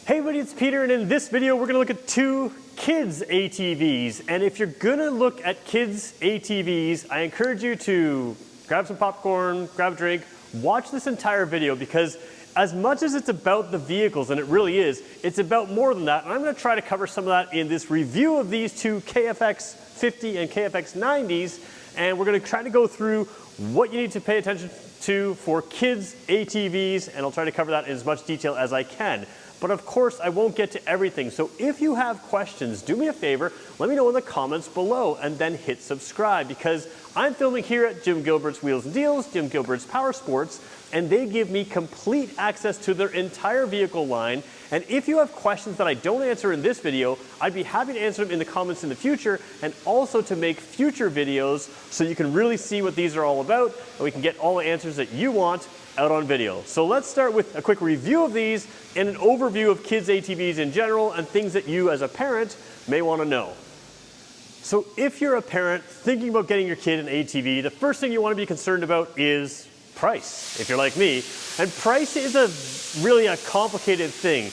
Hey everybody, it's Peter, and in this video we're going to look at two kids ATVs. And if you're going to look at kids ATVs, I encourage you to grab some popcorn, grab a drink, watch this entire video, because as much as it's about the vehicles, and it really is, it's about more than that. And I'm going to try to cover some of that in this review of these two KFX 50 and KFX 90s. And we're going to try to go through what you need to pay attention to for kids ATVs, and I'll try to cover that in as much detail as I can. But of course, I won't get to everything. So if you have questions, do me a favor, let me know in the comments below, and then hit subscribe, because I'm filming here at Jim Gilbert's Wheels and Deals, Jim Gilbert's Power Sports, and they give me complete access to their entire vehicle line. And if you have questions that I don't answer in this video, I'd be happy to answer them in the comments in the future, and also to make future videos so you can really see what these are all about, and we can get all the answers that you want out on video. So let's start with a quick review of these and an overview of kids ATVs in general and things that you as a parent may want to know. So if you're a parent thinking about getting your kid an ATV, the first thing you want to be concerned about is price, if you're like me. And price is really a complicated thing.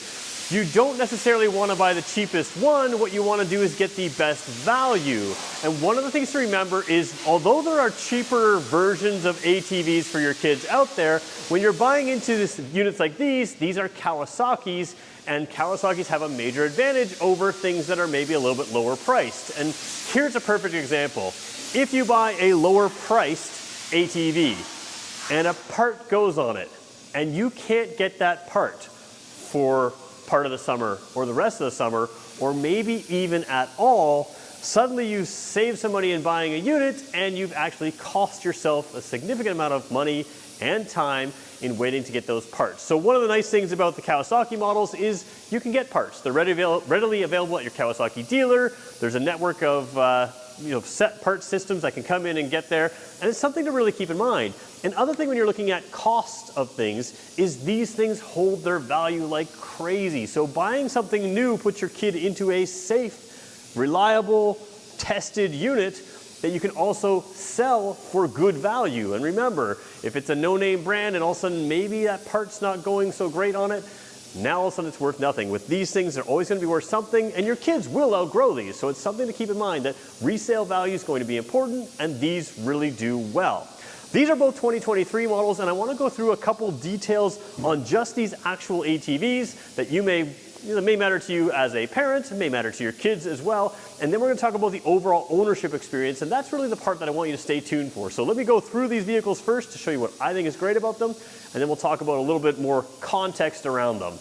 You don't necessarily want to buy the cheapest one. What you want to do is get the best value. And one of the things to remember is, although there are cheaper versions of ATVs for your kids out there, when you're buying into units like these are Kawasaki's, and Kawasaki's have a major advantage over things that are maybe a little bit lower priced. And here's a perfect example. If you buy a lower priced ATV and a part goes on it, and you can't get that part for part of the summer or the rest of the summer, or maybe even at all, suddenly you save some money in buying a unit, and you've actually cost yourself a significant amount of money and time in waiting to get those parts. So one of the nice things about the Kawasaki models is you can get parts. They're readily available at your Kawasaki dealer. There's a network of set part systems that can come in and get there, and it's something to really keep in mind. Another thing when you're looking at cost of things is these things hold their value like crazy. So buying something new puts your kid into a safe, reliable, tested unit that you can also sell for good value. And remember, if it's a no-name brand and all of a sudden maybe that part's not going so great on it, now all of a sudden it's worth nothing. With these things, they're always going to be worth something, and your kids will outgrow these. So it's something to keep in mind that resale value is going to be important, and these really do well. These are both 2023 models, and I want to go through a couple details on just these actual ATVs that may matter to you as a parent, may matter to your kids as well. And then we're going to talk about the overall ownership experience, and that's really the part that I want you to stay tuned for. So let me go through these vehicles first to show you what I think is great about them, and then we'll talk about a little bit more context around them.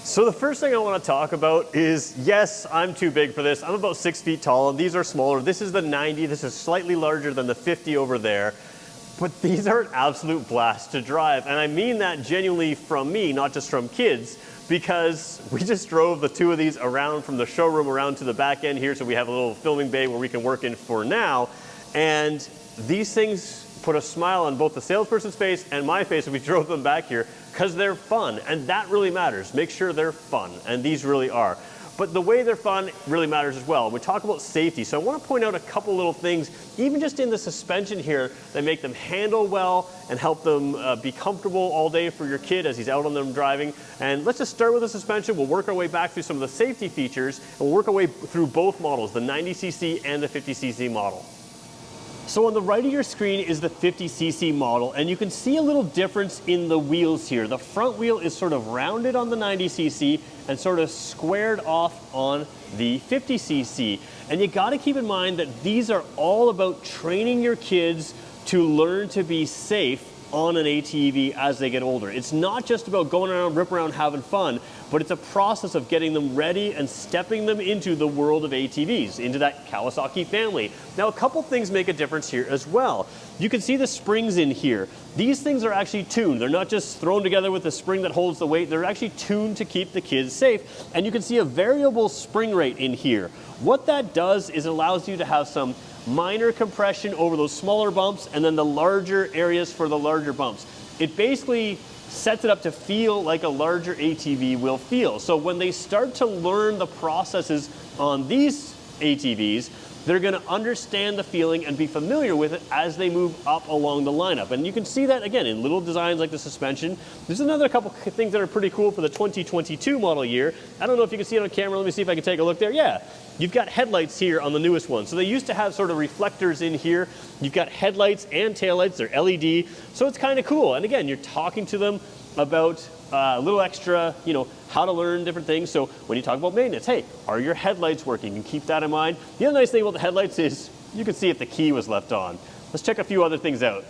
So the first thing I want to talk about is, yes, I'm too big for this. I'm about 6 feet tall, and these are smaller. This is the 90. This is slightly larger than the 50 over there. But these are an absolute blast to drive. And I mean that genuinely from me, not just from kids, because we just drove the two of these around from the showroom around to the back end here, so we have a little filming bay where we can work in for now. And these things put a smile on both the salesperson's face and my face when we drove them back here, because they're fun, and that really matters. Make sure they're fun, and these really are. But the way they're fun really matters as well. We talk about safety, so I want to point out a couple little things, even just in the suspension here, that make them handle well and help them be comfortable all day for your kid as he's out on them driving. And let's just start with the suspension. We'll work our way back through some of the safety features, and we'll work our way through both models, the 90cc and the 50cc model. So on the right of your screen is the 50cc model, and you can see a little difference in the wheels here. The front wheel is sort of rounded on the 90cc and sort of squared off on the 50cc. And you got to keep in mind that these are all about training your kids to learn to be safe on an ATV as they get older. It's not just about going around, rip around, having fun, but it's a process of getting them ready and stepping them into the world of ATVs, into that Kawasaki family. Now, a couple things make a difference here as well. You can see the springs in here. These things are actually tuned. They're not just thrown together with a spring that holds the weight. They're actually tuned to keep the kids safe. And you can see a variable spring rate in here. What that does is it allows you to have some minor compression over those smaller bumps, and then the larger areas for the larger bumps. It basically sets it up to feel like a larger ATV will feel. So when they start to learn the processes on these ATVs, they're going to understand the feeling and be familiar with it as they move up along the lineup. And you can see that again in little designs like the suspension. There's another couple things that are pretty cool for the 2022 model year. I don't know if you can see it on camera. Let me see if I can take a look there. Yeah, you've got headlights here on the newest one. So they used to have sort of reflectors in here. You've got headlights and taillights. They're LED. So it's kind of cool. And again, you're talking to them about a little extra, how to learn different things. So when you talk about maintenance, hey, are your headlights working? And keep that in mind. The other nice thing about the headlights is you can see if the key was left on. Let's check a few other things out.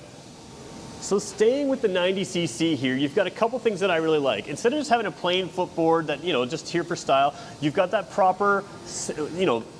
So staying with the 90cc here, you've got a couple things that I really like. Instead of just having a plain footboard that, just here for style, you've got that proper,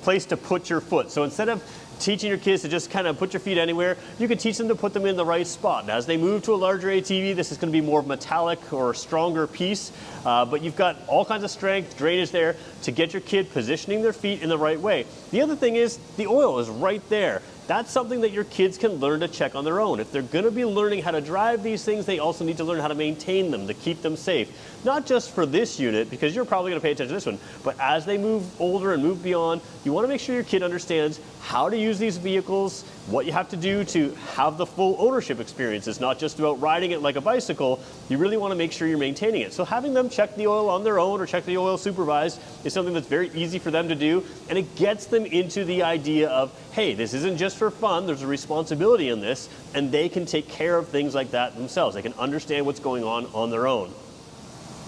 place to put your foot. So instead of teaching your kids to just kind of put your feet anywhere, you can teach them to put them in the right spot. And as they move to a larger ATV, this is going to be more metallic or stronger piece, but you've got all kinds of strength, drainage there to get your kid positioning their feet in the right way. The other thing is the oil is right there. That's something that your kids can learn to check on their own. If they're going to be learning how to drive these things, they also need to learn how to maintain them, to keep them safe. Not just for this unit, because you're probably going to pay attention to this one, but as they move older and move beyond, you want to make sure your kid understands how to use these vehicles, what you have to do to have the full ownership experience. It's not just about riding it like a bicycle. You really want to make sure you're maintaining it. So having them check the oil on their own or check the oil supervised is something that's very easy for them to do, and it gets them into the idea of, hey, this isn't just for fun, there's a responsibility in this, and they can take care of things like that themselves. They can understand what's going on their own.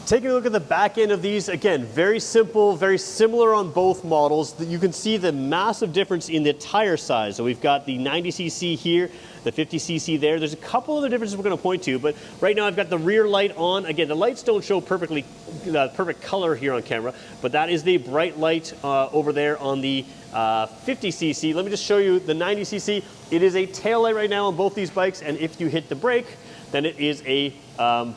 Taking a look at the back end of these, again, very simple, very similar on both models. You can see the massive difference in the tire size. So we've got the 90cc here, the 50cc there. There's a couple other differences we're going to point to, but right now I've got the rear light on. Again, the lights don't show perfectly perfect color here on camera, but that is the bright light over there on the 50cc. Let me just show you the 90cc. It is a tail light right now on both these bikes, and if you hit the brake, then it is a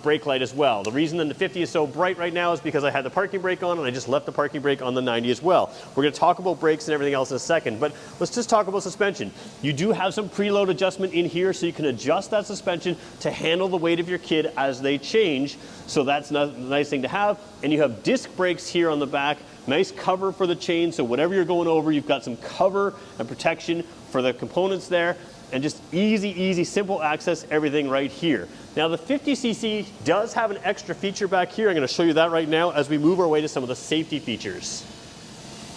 brake light as well. The reason that the 50 is so bright right now is because I had the parking brake on and I just left the parking brake on the 90 as well. We're going to talk about brakes and everything else in a second, but let's just talk about suspension. You do have some preload adjustment in here, so you can adjust that suspension to handle the weight of your kid as they change. So that's a nice thing to have. And you have disc brakes here on the back, nice cover for the chain, so whatever you're going over, you've got some cover and protection for the components there. And just easy, simple access, everything right here. Now the 50cc does have an extra feature back here. I'm going to show you that right now as we move our way to some of the safety features.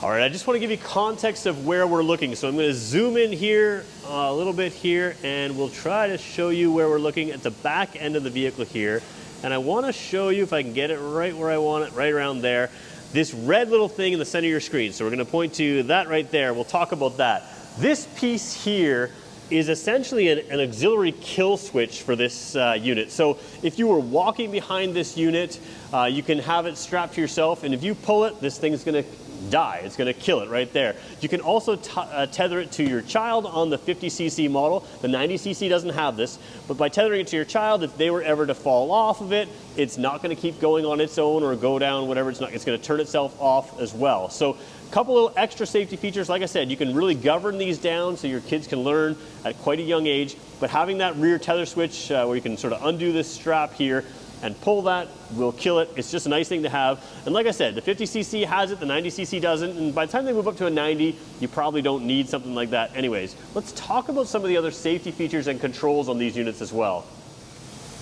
All right, I just want to give you context of where we're looking. So I'm going to zoom in here a little bit here, and we'll try to show you where we're looking at the back end of the vehicle here. And I want to show you, if I can get it right where I want it, right around there, this red little thing in the center of your screen. So we're going to point to that right there. We'll talk about that. This piece here is essentially an auxiliary kill switch for this unit. So if you were walking behind this unit, you can have it strapped to yourself, and if you pull it, this thing's going to die. It's going to kill it right there. You can also tether it to your child on the 50cc model. The 90cc doesn't have this, but by tethering it to your child, if they were ever to fall off of it, it's not going to keep going on its own or go down, whatever. It's going to turn itself off as well. So a couple little extra safety features. Like I said, you can really govern these down so your kids can learn at quite a young age, but having that rear tether switch where you can sort of undo this strap here and pull that will kill it. It's just a nice thing to have. And like I said, the 50cc has it, the 90cc doesn't, and by the time they move up to a 90, you probably don't need something like that anyways. Let's talk about some of the other safety features and controls on these units as well.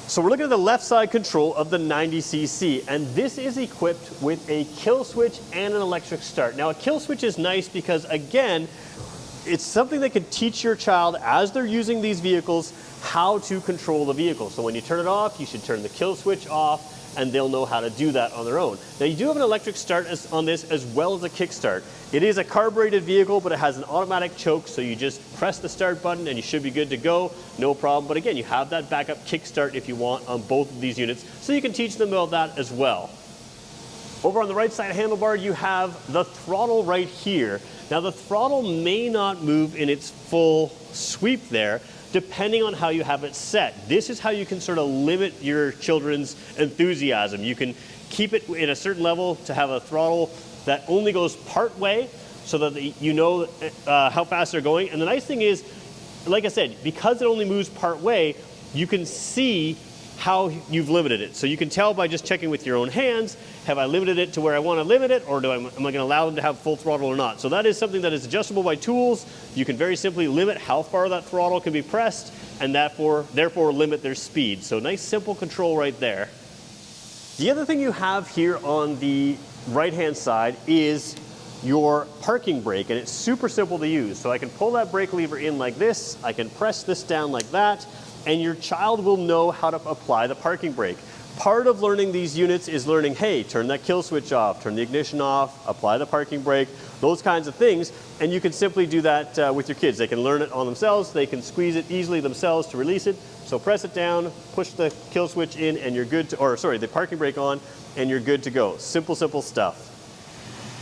So we're looking at the left side control of the 90cc, and this is equipped with a kill switch and an electric start. Now a kill switch is nice because, again, it's something that can teach your child as they're using these vehicles how to control the vehicle. So when you turn it off, you should turn the kill switch off, and they'll know how to do that on their own. Now you do have an electric start on this as well as a kickstart. It is a carbureted vehicle, but it has an automatic choke, so you just press the start button and you should be good to go, no problem. But again, you have that backup kickstart if you want on both of these units, so you can teach them about that as well. Over on the right side handlebar, you have the throttle right here. Now the throttle may not move in its full sweep there, depending on how you have it set. This is how you can sort of limit your children's enthusiasm. You can keep it in a certain level to have a throttle that only goes part way so that you know how fast they're going. And the nice thing is, like I said, because it only moves part way, you can see how you've limited it. So you can tell by just checking with your own hands, have I limited it to where I want to limit it, or am I going to allow them to have full throttle or not? So that is something that is adjustable by tools. You can very simply limit how far that throttle can be pressed, and therefore limit their speed. So nice simple control right there. The other thing you have here on the right-hand side is your parking brake, and it's super simple to use. So I can pull that brake lever in like this, I can press this down like that, and your child will know how to apply the parking brake. Part of learning these units is learning, hey, turn that kill switch off, turn the ignition off, apply the parking brake, those kinds of things. And you can simply do that with your kids. They can learn it on themselves. They can squeeze it easily themselves to release it. So press it down, push the kill switch in, and you're good to, or sorry, the parking brake on, and you're good to go. Simple, simple stuff.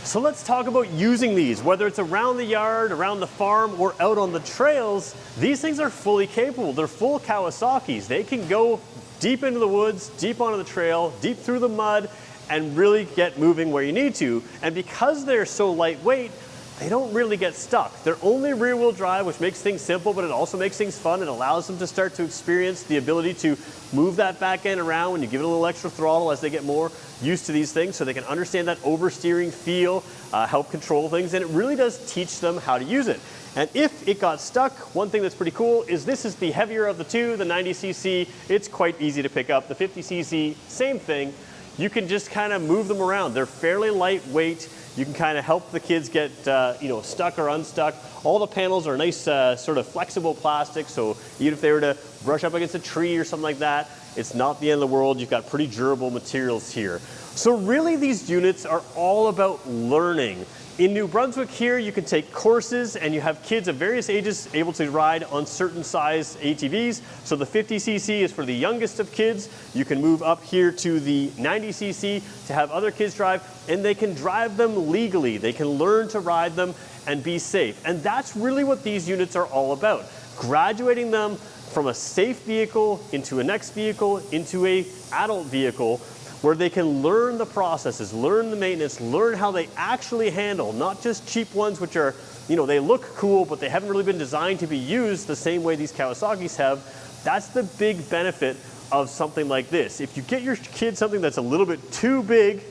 So let's talk about using these. Whether it's around the yard, around the farm, or out on the trails, these things are fully capable. They're full Kawasaki's. They can go deep into the woods, deep onto the trail, deep through the mud, and really get moving where you need to. And because they're so lightweight, they don't really get stuck. They're only rear-wheel drive, which makes things simple, but it also makes things fun. It allows them to start to experience the ability to move that back end around when you give it a little extra throttle as they get more used to these things, so they can understand that oversteering feel, help control things, and it really does teach them how to use it. And if it got stuck, one thing that's pretty cool is this is the heavier of the two, the 90cc. It's quite easy to pick up. The 50cc, same thing. You can just kind of move them around. They're fairly lightweight. You can kind of help the kids get stuck or unstuck. All the panels are nice sort of flexible plastic, so even if they were to brush up against a tree or something like that, it's not the end of the world. You've got pretty durable materials here. So really these units are all about learning. In New Brunswick here, you can take courses and you have kids of various ages able to ride on certain size ATVs. So the 50cc is for the youngest of kids. You can move up here to the 90cc to have other kids drive, and they can drive them legally. They can learn to ride them and be safe. And that's really what these units are all about. Graduating them from a safe vehicle into a next vehicle into an adult vehicle, where they can learn the processes, learn the maintenance, learn how they actually handle, not just cheap ones which are, they look cool, but they haven't really been designed to be used the same way these Kawasaki's have. That's the big benefit of something like this. If you get your kid something that's a little bit too big,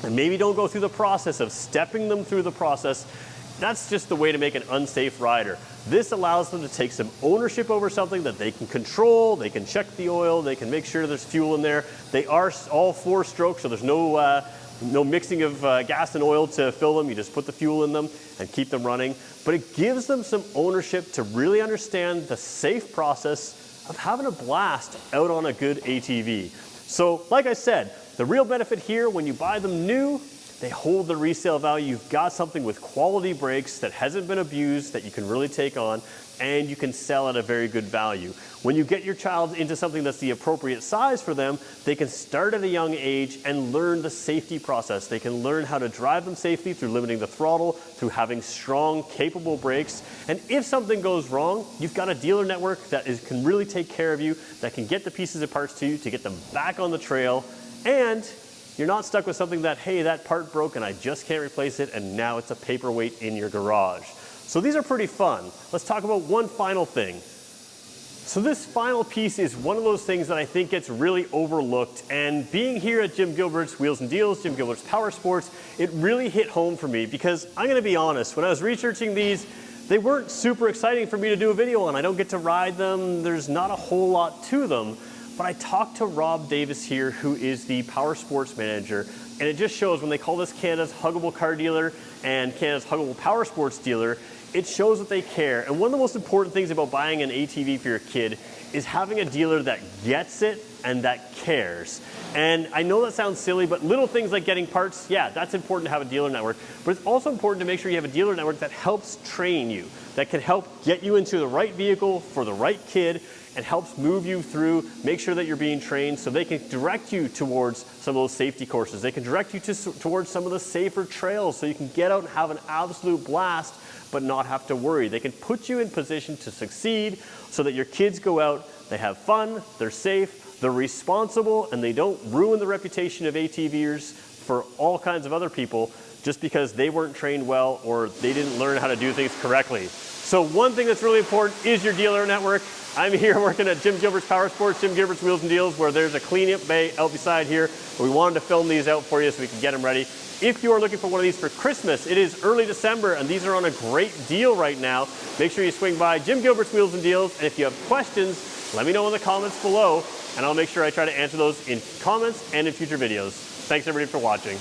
and maybe don't go through the process of stepping them through the process, that's just the way to make an unsafe rider. This allows them to take some ownership over something that they can control. They can check the oil. They can make sure there's fuel in there. They are all 4-stroke, so there's no mixing of gas and oil to fill them. You just put the fuel in them and keep them running. But it gives them some ownership to really understand the safe process of having a blast out on a good ATV. So like I said, the real benefit here, when you buy them new, they hold the resale value. You've got something with quality brakes that hasn't been abused that you can really take on, and you can sell at a very good value. When you get your child into something that's the appropriate size for them, they can start at a young age and learn the safety process. They can learn how to drive them safely through limiting the throttle, through having strong, capable brakes. And if something goes wrong, you've got a dealer network that can really take care of you, that can get the pieces and parts to you to get them back on the trail, and you're not stuck with something that, hey, that part broke and I just can't replace it, and now it's a paperweight in your garage. So these are pretty fun. Let's talk about one final thing. So this final piece is one of those things that I think gets really overlooked, and being here at Jim Gilbert's Wheels and Deals, Jim Gilbert's Power Sports, it really hit home for me, because I'm gonna be honest, when I was researching these, they weren't super exciting for me to do a video on. I don't get to ride them. There's not a whole lot to them. But I talked to Rob Davis here, who is the Power Sports Manager, and it just shows when they call this Canada's Huggable Car Dealer and Canada's Huggable Power Sports Dealer, it shows that they care. And one of the most important things about buying an ATV for your kid is having a dealer that gets it and that cares. And I know that sounds silly, but little things like getting parts, yeah, that's important to have a dealer network. But it's also important to make sure you have a dealer network that helps train you, that can help get you into the right vehicle for the right kid, and helps move you through, make sure that you're being trained, so they can direct you towards some of those safety courses. They can direct you towards some of the safer trails, so you can get out and have an absolute blast, but not have to worry. They can put you in position to succeed so that your kids go out, they have fun, they're safe, they're responsible, and they don't ruin the reputation of ATVers for all kinds of other people just because they weren't trained well or they didn't learn how to do things correctly. So one thing that's really important is your dealer network. I'm here working at Jim Gilbert's Power Sports, Jim Gilbert's Wheels and Deals, where there's a cleanup bay out beside here. We wanted to film these out for you so we could get them ready. If you are looking for one of these for Christmas, it is early December and these are on a great deal right now. Make sure you swing by Jim Gilbert's Wheels and Deals, and if you have questions, let me know in the comments below and I'll make sure I try to answer those in comments and in future videos. Thanks everybody for watching.